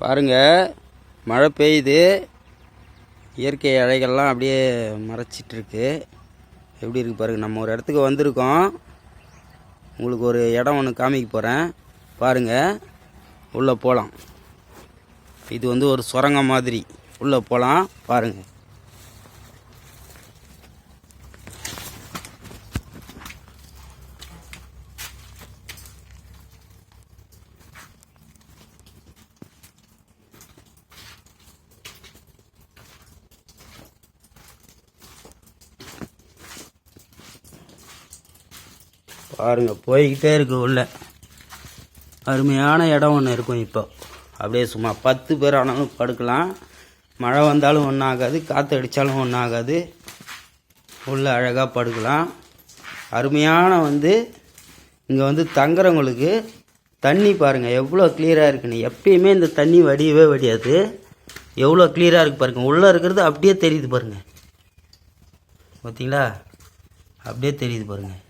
பாருங்கள், மழை பெய்யுது. இயற்கை அலைகள்லாம் அப்படியே மறைச்சிட்ருக்கு. எப்படி இருக்குது பாருங்கள். நம்ம ஒரு இடத்துக்கு வந்திருக்கோம். உங்களுக்கு ஒரு இடம் ஒன்று காமிக்க போகிறேன். பாருங்கள், உள்ளே போகலாம். இது வந்து ஒரு சுரங்கம் மாதிரி. உள்ளே போகலாம், பாருங்கள். பாருங்க, போய்கிட்டே இருக்கு. உள்ள அருமையான இடம் ஒன்று இருக்கும். இப்போ அப்படியே சும்மா 10 பேர் ஆனாலும் படுக்கலாம். மழை வந்தாலும் ஒன்றும் ஆகாது, காற்று அடித்தாலும் ஒன்றும் ஆகாது. உள்ள அழகாக படுக்கலாம். அருமையான இங்கே தங்குறவங்களுக்கு தண்ணி பாருங்கள் எவ்வளோ கிளியராக இருக்குன்னு. எப்பயுமே இந்த தண்ணி வடியவே வடியாது. எவ்வளோ கிளியராக இருக்குது பாருங்கள். உள்ளே இருக்கிறது அப்படியே தெரியுது பாருங்கள். பார்த்தீங்களா? அப்படியே தெரியுது பாருங்கள்.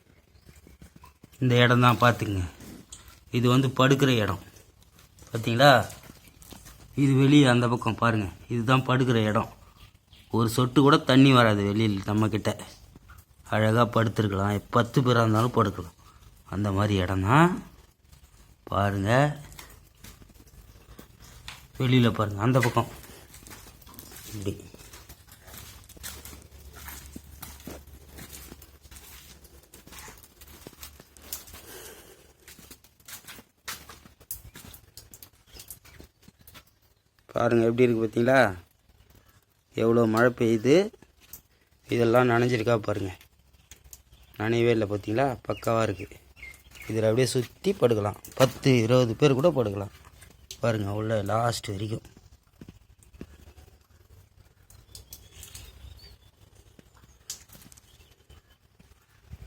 இந்த இடம் தான் பார்த்துக்குங்க. இது படுக்கிற இடம். பார்த்தீங்களா? இது வெளியே அந்த பக்கம் பாருங்கள். இதுதான் படுக்கிற இடம். ஒரு சொட்டு கூட தண்ணி வராது வெளியில். நம்மக்கிட்ட அழகாக படுத்துருக்கலாம். 10 பேராக இருந்தாலும் படுக்கலாம். அந்த மாதிரி இடம் தான். பாருங்கள், வெளியில் பாருங்கள். அந்த பக்கம் இப்படி பாருங்கள் எப்படி இருக்குது. பார்த்தீங்களா? எவ்வளோ மழை பெய்யுது. இதெல்லாம் நனைஞ்சிருக்கா பாருங்கள். நனையவே இல்லை. பார்த்தீங்களா? பக்காவாக இருக்குது. இதில் அப்படியே சுற்றி படுக்கலாம். 10-20 பேர் கூட படுக்கலாம். பாருங்கள், உள்ள லாஸ்ட் வரைக்கும்.